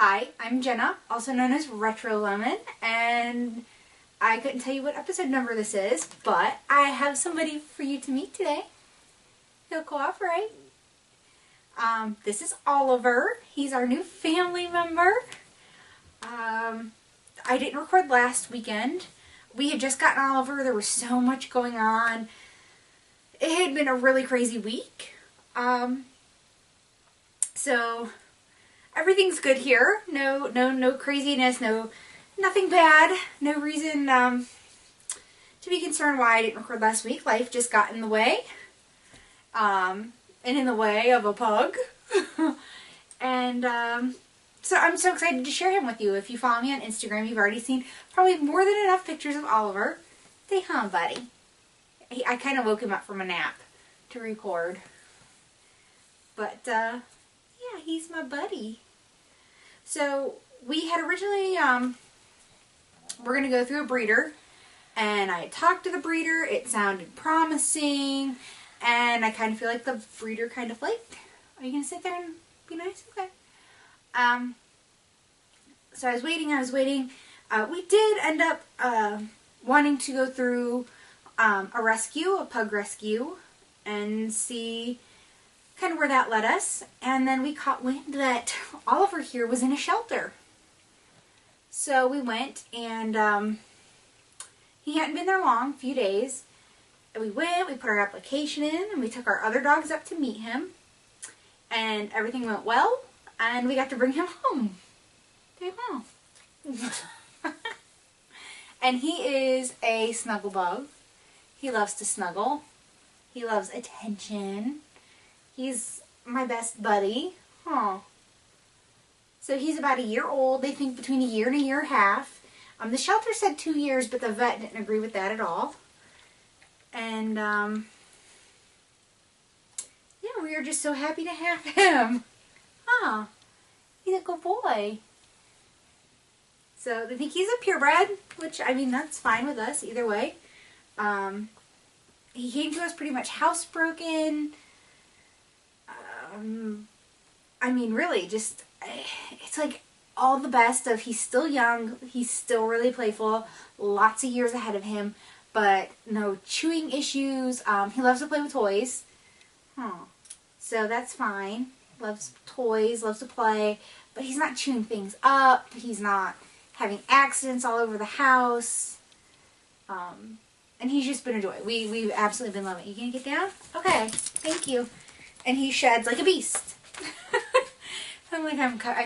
Hi, I'm Jenna, also known as RetroLemon, and I couldn't tell you what episode number this is, but I have somebody for you to meet today. He'll cooperate. This is Oliver. He's our new family member. I didn't record last weekend. We had just gotten Oliver. There was so much going on. It had been a really crazy week. So everything's good here. No craziness. Nothing bad. No reason to be concerned why I didn't record last week. Life just got in the way. And in the way of a pug. And so I'm so excited to share him with you. If you follow me on Instagram, you've already seen probably more than enough pictures of Oliver. Say hi, buddy. I kind of woke him up from a nap to record. But, yeah, he's my buddy. So, we had originally, we're going to go through a breeder. And I talked to the breeder. It sounded promising. And I kind of feel like the breeder kind of liked. Are you going to sit there and be nice? Okay. So I was waiting. We did end up wanting to go through a pug rescue, and see kind of where that led us. And then we caught wind that Oliver here was in a shelter. So we went, and he hadn't been there long, a few days. And we went, we put our application in, and we took our other dogs up to meet him. And everything went well, and we got to bring him home. Take him home. And he is a snuggle bug. He loves to snuggle. He loves attention. He's my best buddy. Huh. So he's about a year old. They think between a year and a year and a half. The shelter said 2 years, but the vet didn't agree with that at all. And, yeah, we are just so happy to have him. Huh. He's a good boy. So they think he's a purebred, which, I mean, that's fine with us either way. He came to us pretty much housebroken. I mean, really, just, it's like all the best of he's still young, he's still really playful, lots of years ahead of him, but no chewing issues. He loves to play with toys. Huh. So that's fine. Loves toys, loves to play, but he's not chewing things up. He's not having accidents all over the house. And he's just been a joy. We've absolutely been loving it. You gonna get down? Okay, thank you. And he sheds like a beast. I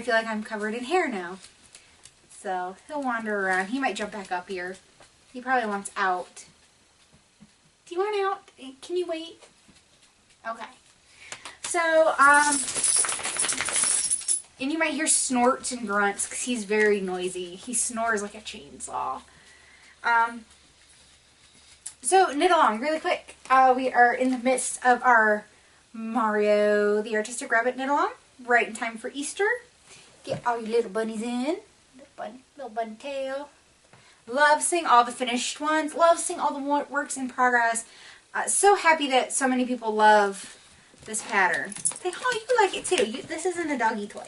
feel like I'm covered in hair now. So he'll wander around. He might jump back up here. He probably wants out. Do you want out? Can you wait? Okay. So, and you might hear snorts and grunts because he's very noisy. He snores like a chainsaw. So, knit along really quick. We are in the midst of our Mario the Artistic Rabbit knit along. Right in time for Easter. Get all your little bunnies in. Little bunny tail. Love seeing all the finished ones. Love seeing all the works in progress. So happy that so many people love this pattern. Say, oh, you like it too. This isn't a doggy toy.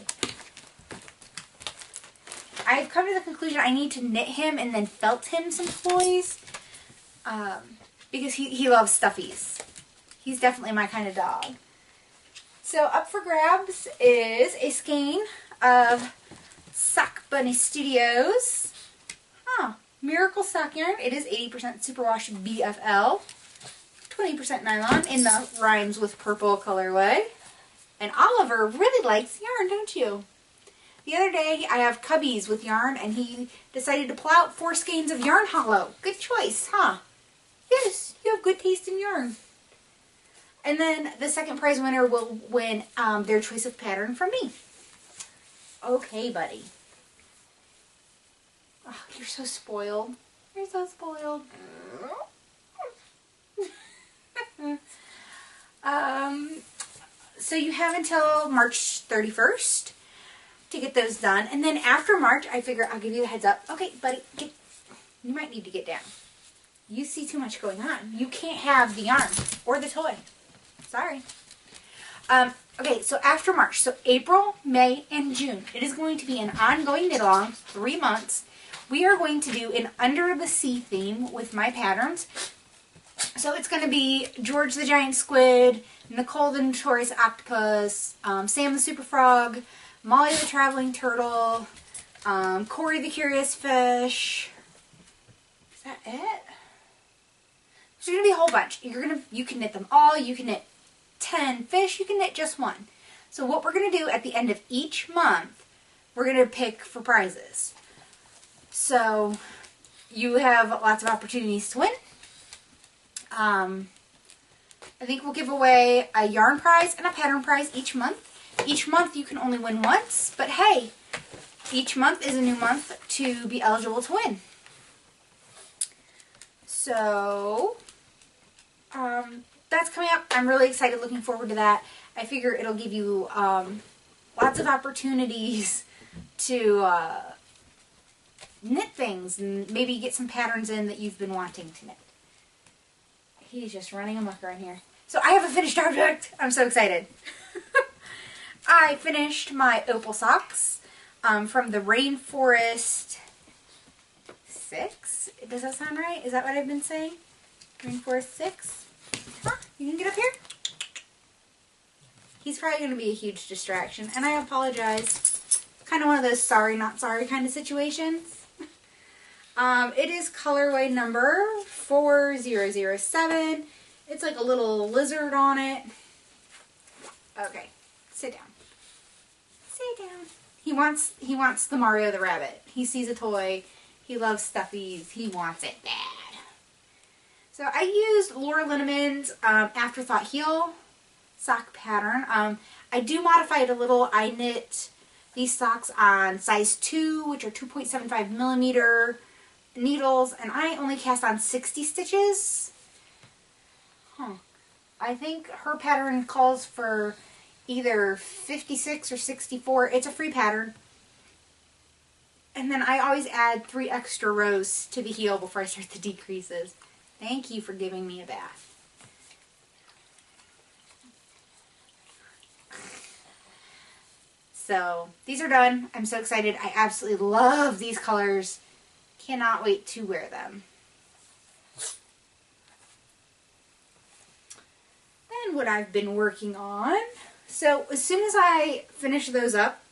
I've come to the conclusion I need to knit him and then felt him some toys. Because he loves stuffies. He's definitely my kind of dog. So up for grabs is a skein of Sock Bunny Studios. Miracle sock yarn. It is 80% superwash BFL. 20% nylon in the Rhymes with Purple colorway. And Oliver really likes yarn, don't you? The other day I have cubbies with yarn, and he decided to pull out 4 skeins of yarn hollow. Good choice, huh? Yes, you have good taste in yarn. And then the second prize winner will win their choice of pattern from me. Okay, buddy. Oh, you're so spoiled. You're so spoiled. So you have until March 31st to get those done. And then after March, I figure I'll give you the heads up. Okay, buddy, you might need to get down. You see too much going on. You can't have the yarn or the toy. Sorry. Okay, so after March, so April, May, and June, it is going to be an ongoing knit along, 3 months. We are going to do an under the sea theme with my patterns. So it's going to be George the Giant Squid, Nicole the Notorious Octopus, Sam the Super Frog, Molly the Traveling Turtle, Corey the Curious Fish. Is that it? There's going to be a whole bunch. You can knit them all. You can knit 10 fish. You can knit just one. So what we're going to do at the end of each month, we're going to pick for prizes. So you have lots of opportunities to win. I think we'll give away a yarn prize and a pattern prize each month. Each month you can only win once, but hey, each month is a new month to be eligible to win. So, that's coming up. I'm really excited, looking forward to that. I figure it'll give you lots of opportunities to knit things and maybe get some patterns in that you've been wanting to knit. He's just running amok around here. So I have a finished object. I'm so excited. I finished my opal socks from the Rainforest 6. Does that sound right? Is that what I've been saying? Rainforest 6? Huh? You can get up here? He's probably going to be a huge distraction, and I apologize. Kind of one of those sorry, not sorry kind of situations. It is colorway number 4007. It's like a little lizard on it. Okay, sit down. Sit down. He wants the Mario the Rabbit. He sees a toy. He loves stuffies. He wants it bad. So I used Laura Linneman's Afterthought Heel sock pattern. I do modify it a little. I knit these socks on size 2, which are 2.75 millimeter needles, and I only cast on 60 stitches. I think her pattern calls for either 56 or 64. It's a free pattern. And then I always add 3 extra rows to the heel before I start the decreases. Thank you for giving me a bath. So these are done. I'm so excited. I absolutely love these colors. Cannot wait to wear them. Then what I've been working on. So as soon as I finish those up,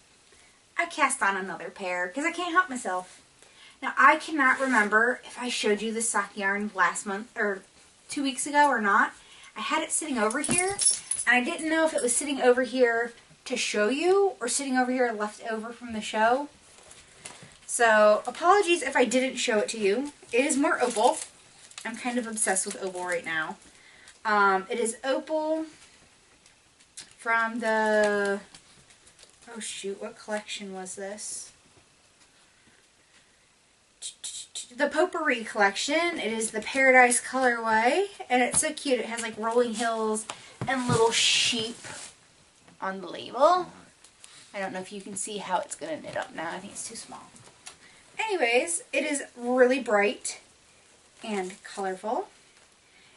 I cast on another pair because I can't help myself. Now I cannot remember if I showed you this sock yarn last month or 2 weeks ago or not. I had it sitting over here and I didn't know if it was sitting over here to show you or sitting over here left over from the show. So apologies if I didn't show it to you. It is more opal. I'm kind of obsessed with opal right now. It is opal from the, oh shoot, what collection was this? The Potpourri collection. It is the Paradise colorway, and it's so cute. It has like rolling hills and little sheep on the label. I don't know if you can see how it's going to knit up now. I think it's too small. Anyways, it is really bright and colorful.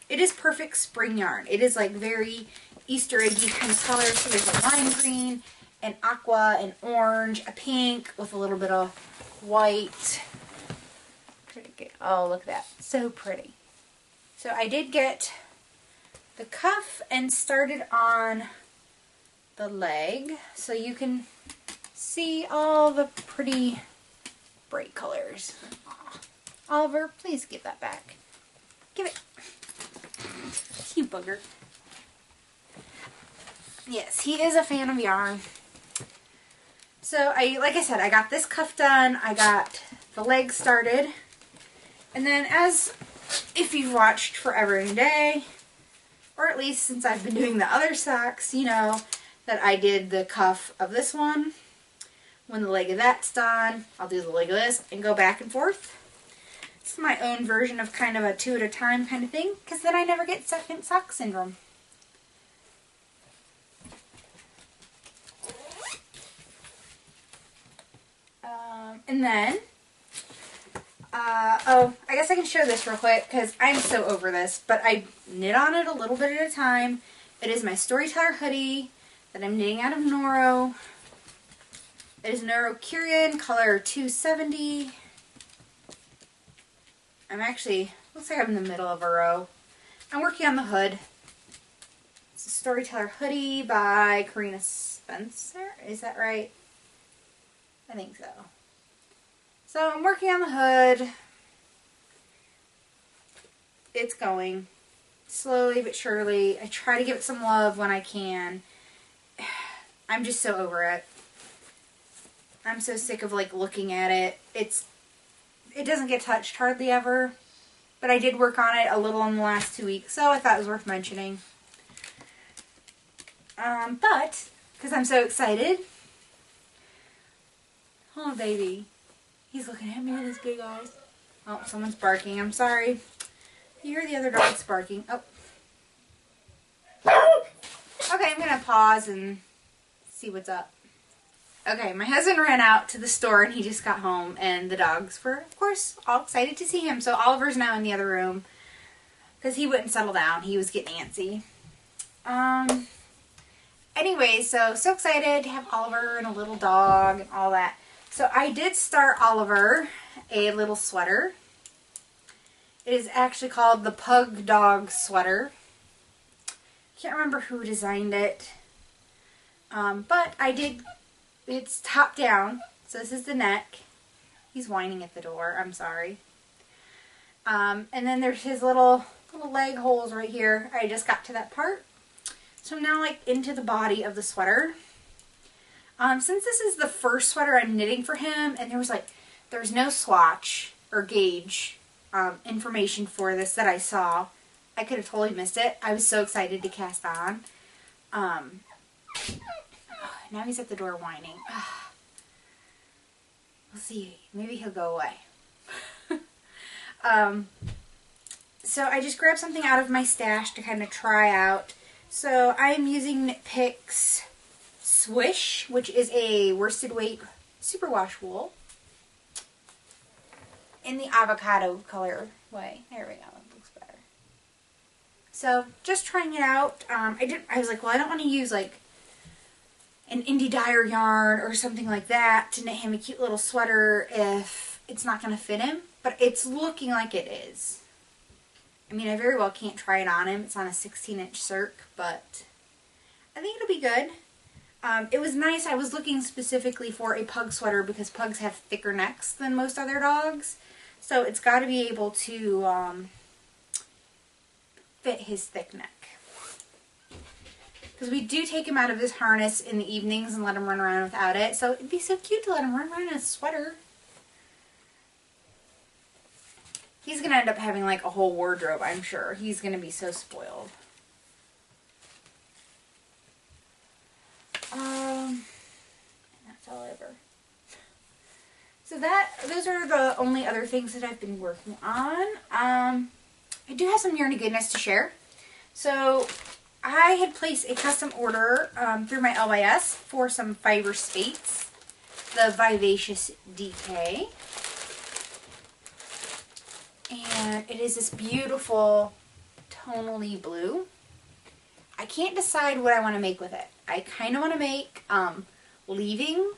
It is perfect spring yarn. It is like very Easter eggy kind of colors. So there's a lime green, an aqua, an orange, a pink with a little bit of white. Pretty good. Oh, look at that. So pretty. So I did get the cuff and started on the leg. So you can see all the pretty bright colors. Aww. Oliver, please give that back. Give it. You bugger. Yes, he is a fan of yarn. So like I said, I got this cuff done. I got the leg started. And then if you've watched Forever and a Day, or at least since I've been doing the other socks, you know that I did the cuff of this one. When the leg of that's done, I'll do the leg of this and go back and forth. It's my own version of kind of a 2 at a time kind of thing, because then I never get second sock syndrome. And then, oh, I guess I can show this real quick because I'm so over this, but I knit on it a little bit at a time. It is my Storyteller hoodie that I'm knitting out of Noro. It is Noro Curian, color 270. I'm actually, looks like I'm in the middle of a row. I'm working on the hood. It's a Storyteller hoodie by Karina Spencer. Is that right? I think so. So I'm working on the hood. It's going slowly but surely. I try to give it some love when I can. I'm just so over it. I'm so sick of like looking at it. It doesn't get touched hardly ever, but I did work on it a little in the last 2 weeks, so I thought it was worth mentioning. But because I'm so excited. Oh baby, he's looking at me with his big eyes. Oh, someone's barking. I'm sorry. You hear the other dogs barking. Oh. Okay, I'm gonna pause and see what's up. Okay, my husband ran out to the store and he just got home, and the dogs were, of course, all excited to see him. So Oliver's now in the other room because he wouldn't settle down. He was getting antsy. Anyway, so excited to have Oliver and a little dog and all that. So I did start Oliver a little sweater. It is actually called the Pug Dog Sweater. Can't remember who designed it. But I did. It's top down, so this is the neck. He's whining at the door, I'm sorry. And then there's his little leg holes right here. I just got to that part. So I'm now like into the body of the sweater. Since this is the first sweater I'm knitting for him, and there's no swatch or gauge information for this that I saw. I could have totally missed it. I was so excited to cast on. Now he's at the door whining. We'll see. Maybe he'll go away. So I just grabbed something out of my stash to kind of try out. So I'm using Knit Picks Swish, which is a worsted weight superwash wool in the avocado color way. There we go. It looks better. So just trying it out. I was like, well, I don't want to use like an indie dyer yarn or something like that to knit him a cute little sweater if it's not going to fit him. But it's looking like it is. I mean, I very well can't try it on him. It's on a 16-inch circ, but I think it'll be good. It was nice. I was looking specifically for a pug sweater because pugs have thicker necks than most other dogs. So it's got to be able to fit his thick neck. Because we do take him out of his harness in the evenings and let him run around without it. So it'd be so cute to let him run around in a sweater. He's going to end up having like a whole wardrobe, I'm sure. He's going to be so spoiled. That's all over. So those are the only other things that I've been working on. I do have some yarny goodness to share. So I had placed a custom order through my LYS for some fiber spates, the Vivacious DK. And it is this beautiful tonally blue. I can't decide what I want to make with it. I kind of want to make Leaving.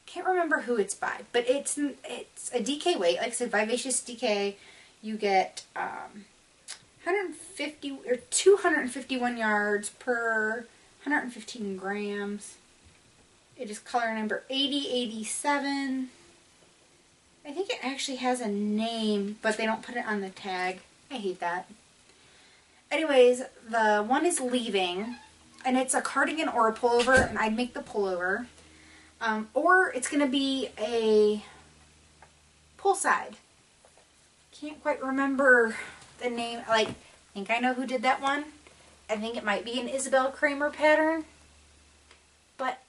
Can't remember who it's by, but it's a DK weight. Like I said, Vivacious DK. You get 150 or 251 yards per 115 grams. It is color number 8087. I think it actually has a name, but they don't put it on the tag. I hate that. Anyways, the one is Leaving, and it's a cardigan or a pullover, and I'd make the pullover. Or it's going to be a poolside. Can't quite remember the name. Like, I think I know who did that one. I think it might be an Isabel Kramer pattern. But,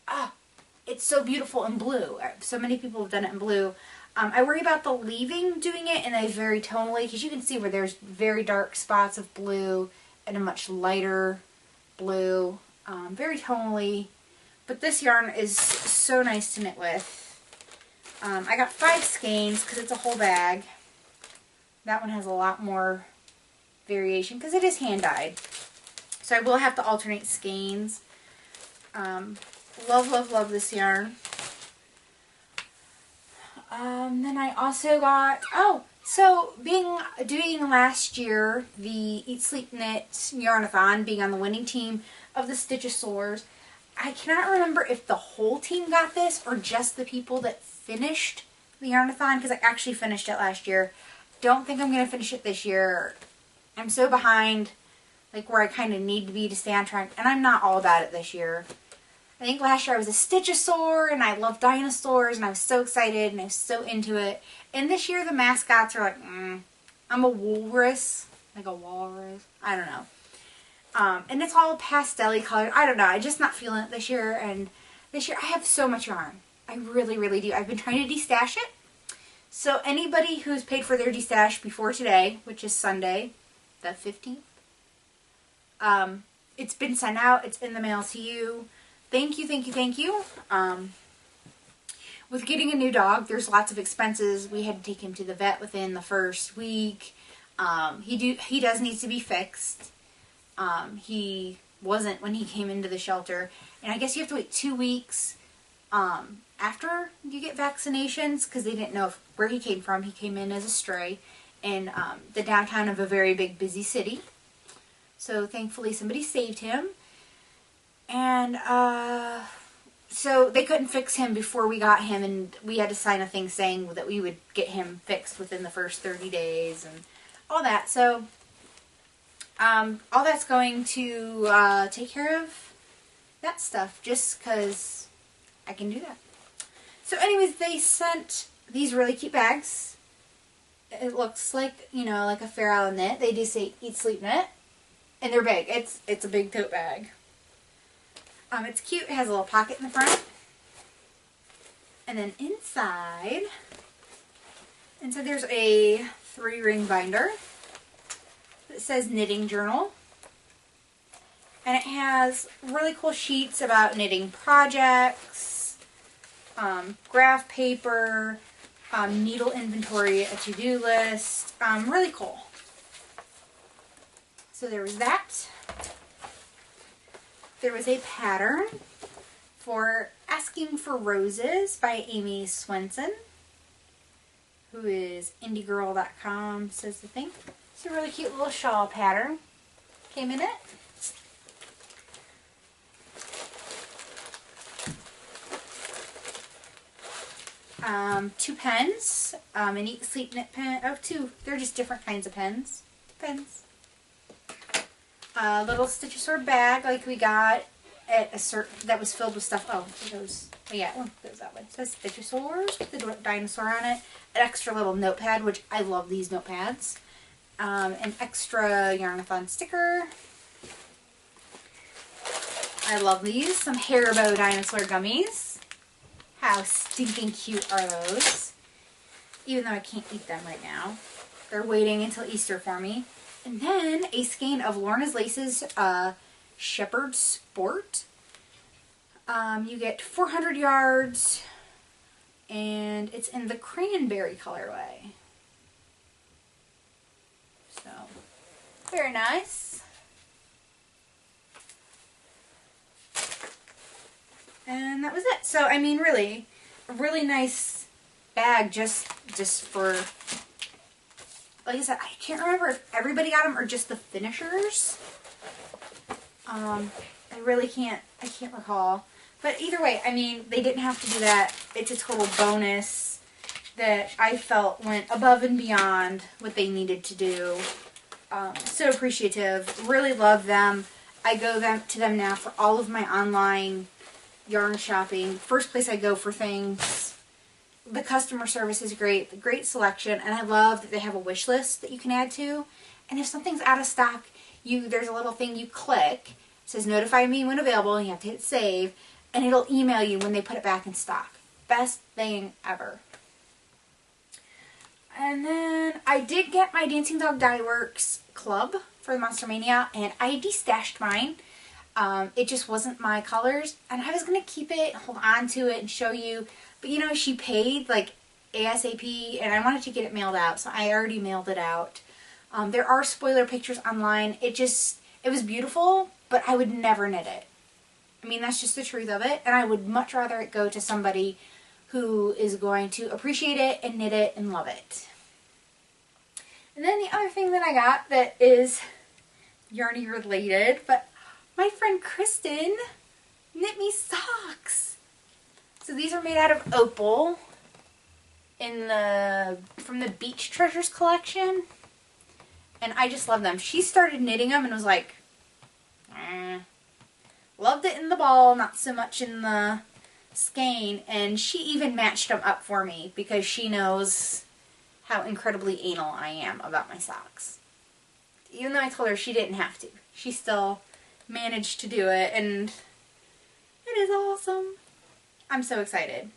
it's so beautiful in blue. So many people have done it in blue. I worry about the Leaving doing it in a very tonally, because you can see where there's very dark spots of blue and a much lighter blue. Very tonally. But this yarn is so nice to knit with. I got 5 skeins because it's a whole bag. That one has a lot more variation because it is hand dyed. So I will have to alternate skeins. Love, love, love this yarn. Then I also got, so doing last year, the Eat Sleep Knit Yarnathon, being on the winning team of the Stitchosaurs, I cannot remember if the whole team got this or just the people that finished the Yarnathon, because I actually finished it last year. Don't think I'm going to finish it this year. I'm so behind, like where I kind of need to be to stay on track, and I'm not all about it this year. I think last year I was a Stitchosaur, and I love dinosaurs, and I was so excited, and I was so into it. And this year the mascots are like, I'm a walrus, like a walrus. I don't know. And it's all pastel-y colored. I don't know. I'm just not feeling it this year. And this year I have so much yarn. I really, really do. I've been trying to destash it. So anybody who's paid for their destash before today, which is Sunday, the 15th, it's been sent out. It's in the mail to you. Thank you, thank you, thank you. With getting a new dog, there's lots of expenses. We had to take him to the vet within the first week. He does need to be fixed. He wasn't when he came into the shelter. And I guess you have to wait 2 weeks after you get vaccinations, because they didn't know where he came from. He came in as a stray in the downtown of a very big, busy city. So thankfully somebody saved him. And so they couldn't fix him before we got him, and we had to sign a thing saying that we would get him fixed within the first 30 days and all that. So all that's going to take care of that stuff, just because I can do that. So anyways, they sent these really cute bags. It looks like, you know, like a Fair Isle knit. They do say Eat Sleep Knit, and they're big. It's a big tote bag. It's cute. It has a little pocket in the front. And then inside there's a 3-ring binder that says Knitting Journal. And it has really cool sheets about knitting projects, graph paper, needle inventory, a to-do list. Really cool. So there was that. There was a pattern for Asking for Roses by Amy Swenson, who is indiegirl.com, says the thing. It's a really cute little shawl pattern. Came in it. Two pens, an Eat Sleep Knit pen. Oh, two. They're just different kinds of pens. A little Stitchosaur bag like we got at a certain, that was filled with stuff. Oh, it goes, yeah, it goes that way. It says Stitchosaurs with the dinosaur on it. An extra little notepad, which I love these notepads. An extra Yarnathon sticker. I love these. Some Haribo dinosaur gummies. How stinking cute are those? Even though I can't eat them right now. They're waiting until Easter for me. And then a skein of Lorna's Laces Shepherd Sport. You get 400 yards, and it's in the cranberry colorway. So, very nice. And that was it. So, I mean, really, a really nice bag just for... Like I said, I can't remember if everybody got them or just the finishers. I really can't, I can't recall. But either way, I mean, they didn't have to do that. It's a total bonus that I felt went above and beyond what they needed to do. So appreciative. Really love them. I go to them now for all of my online yarn shopping. First place I go for things. The customer service is great, great selection, and I love that they have a wish list that you can add to. And if something's out of stock, there's a little thing you click. It says notify me when available, and you have to hit save, and it'll email you when they put it back in stock. Best thing ever. And then I did get my Dancing Dog Dye Works club for the Monster Mania, and I destashed mine. It just wasn't my colors, and I was going to keep it, hold on to it, and show you. But, you know, she paid, like, ASAP, and I wanted to get it mailed out, so I already mailed it out. There are spoiler pictures online. It was beautiful, but I would never knit it. I mean, that's just the truth of it, and I would much rather it go to somebody who is going to appreciate it and knit it and love it. And then the other thing that I got that is yarny related, but my friend Kristen knit me socks. So these are made out of opal from the Beach Treasures collection, and I just love them. She started knitting them and was like, loved it in the ball, not so much in the skein, and she even matched them up for me because she knows how incredibly anal I am about my socks. Even though I told her she didn't have to, she still managed to do it, and it is awesome. I'm so excited.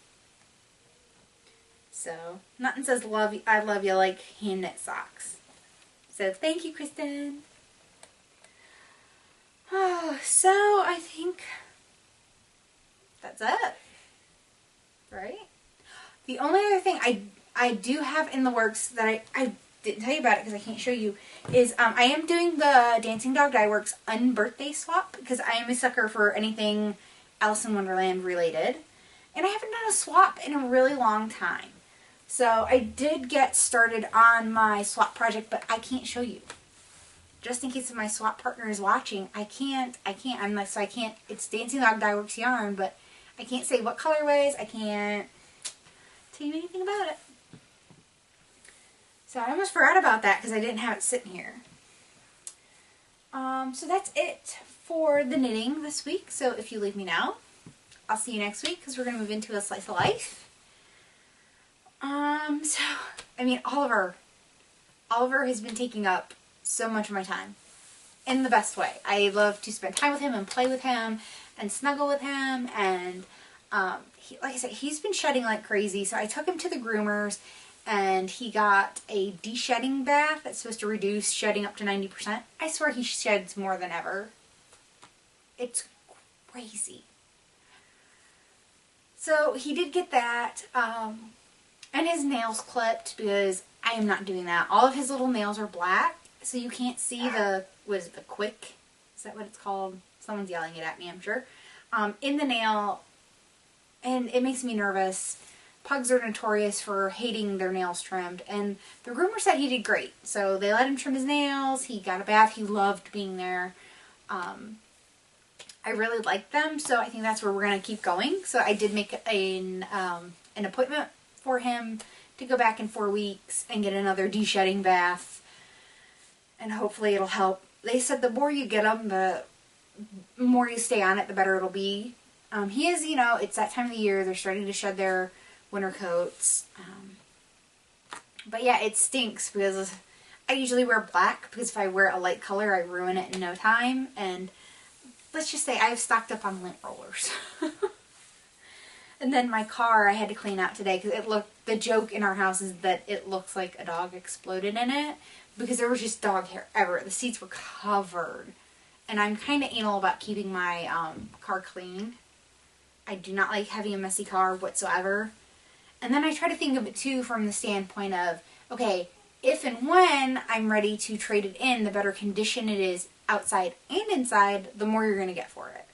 So, nothing says I love you like hand knit socks. So, thank you, Kristen. Oh, so, I think that's it. Right? The only other thing I do have in the works that I didn't tell you about it because I can't show you is I am doing the Dancing Dog Dye Works unbirthday swap because I am a sucker for anything Alice in Wonderland related. And I haven't done a swap in a really long time. So I did get started on my swap project, but I can't show you. Just in case my swap partner is watching, I can't, it's Dancing Dog Dye Works yarn, but I can't say what colorways, I can't tell you anything about it. So I almost forgot about that because I didn't have it sitting here. So that's it for the knitting this week. So if you leave me now, I'll see you next week because we're going to move into a slice of life. So, I mean, Oliver has been taking up so much of my time in the best way. I love to spend time with him and play with him and snuggle with him, and like I said, he's been shedding like crazy. So I took him to the groomers and he got a de-shedding bath that's supposed to reduce shedding up to 90%. I swear he sheds more than ever. It's crazy. So he did get that, and his nails clipped because I am not doing that. All of his little nails are black, so you can't see the, what is it, the quick? Is that what it's called? Someone's yelling it at me, I'm sure. In the nail, and it makes me nervous. Pugs are notorious for hating their nails trimmed, and the groomer said he did great. So they let him trim his nails, he got a bath, he loved being there. I really liked them, so I think that's where we're going to keep going. So I did make an appointment for him to go back in 4 weeks and get another de-shedding bath, and hopefully it'll help. They said the more you get them, the more you stay on it, the better it'll be. He is, you know, it's that time of the year, they're starting to shed their winter coats. But yeah, it stinks because I usually wear black because if I wear a light color, I ruin it in no time. And let's just say I've stocked up on lint rollers. And then my car I had to clean out today because the joke in our house is that it looks like a dog exploded in it because there was just dog hair everywhere. The seats were covered. And I'm kind of anal about keeping my car clean. I do not like having a messy car whatsoever. And then I try to think of it too from the standpoint of, okay, if and when I'm ready to trade it in, the better condition it is outside and inside, the more you're going to get for it.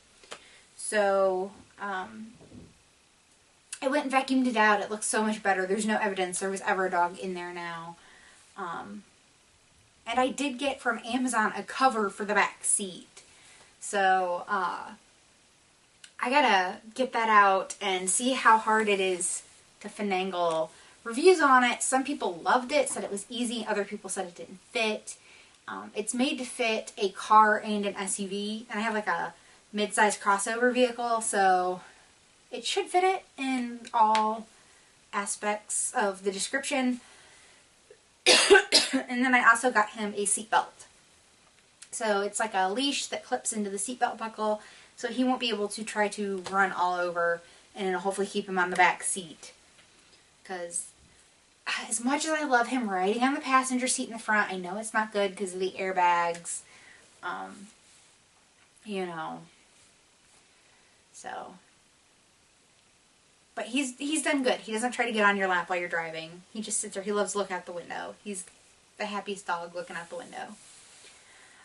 So, I went and vacuumed it out. It looks so much better. There's no evidence there was ever a dog in there now. And I did get from Amazon a cover for the back seat. So, I gotta get that out and see how hard it is to finagle reviews on it. Some people loved it, said it was easy. Other people said it didn't fit. It's made to fit a car and an SUV, and I have like a mid-size crossover vehicle, so it should fit it in all aspects of the description. And then I also got him a seatbelt. So it's like a leash that clips into the seatbelt buckle, so he won't be able to try to run all over, and it'll hopefully keep him on the back seat. Because as much as I love him riding on the passenger seat in the front, I know it's not good because of the airbags. You know. So. But he's done good. He doesn't try to get on your lap while you're driving. He just sits there. He loves to look out the window. He's the happiest dog looking out the window.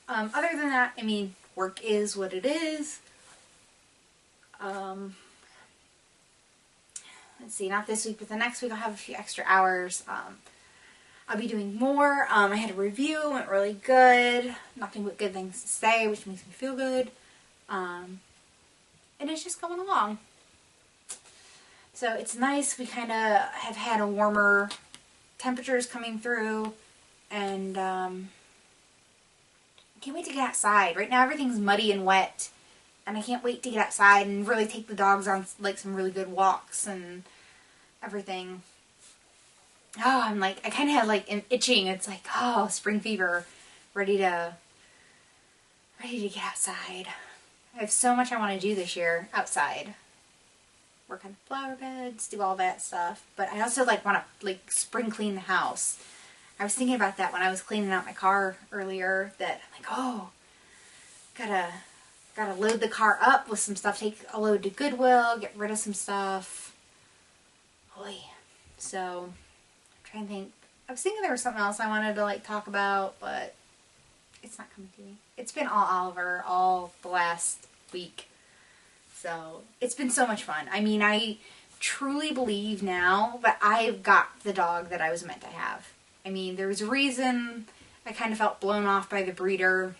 Other than that, I mean, Work is what it is. Let's see, not this week, but the next week I'll have a few extra hours. I'll be doing more. I had a review, went really good. Nothing but good things to say, which makes me feel good. And it's just going along. So it's nice. We kind of have had a warmer temperatures coming through, and can't wait to get outside. Right now everything's muddy and wet, and I can't wait to get outside and really take the dogs on like some really good walks and everything. Oh, I'm like, I kind of have like an itching. It's like, oh, spring fever, ready to get outside. I have so much I want to do this year outside. Work on flower beds, do all that stuff. But I also like want to like spring clean the house. I was thinking about that when I was cleaning out my car earlier, that I'm like, oh, gotta load the car up with some stuff, take a load to Goodwill, get rid of some stuff. Oy. So, I'm trying to think. I was thinking there was something else I wanted to like talk about, but it's not coming to me. It's been all Oliver all the last week. So, it's been so much fun. I mean, I truly believe now that I've got the dog that I was meant to have. I mean, there was a reason I kind of felt blown off by the breeder.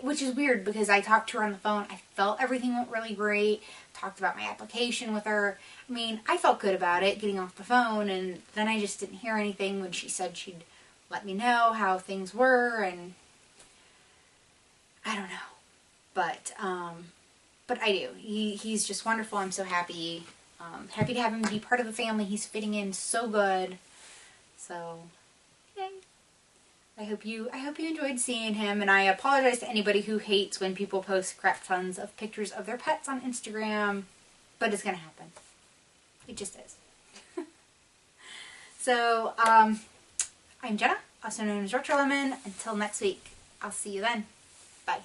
Which is weird because I talked to her on the phone. I felt everything went really great. Talked about my application with her. I mean, I felt good about it getting off the phone, and then I just didn't hear anything when she said she'd let me know how things were, and I don't know. But I do. He's just wonderful. I'm so happy. Happy to have him be part of the family. He's fitting in so good. So, yay. I hope you enjoyed seeing him, and I apologize to anybody who hates when people post crap tons of pictures of their pets on Instagram, but it's gonna happen. It just is. So, I'm Jenna, also known as RetroLemon. Until next week, I'll see you then. Bye.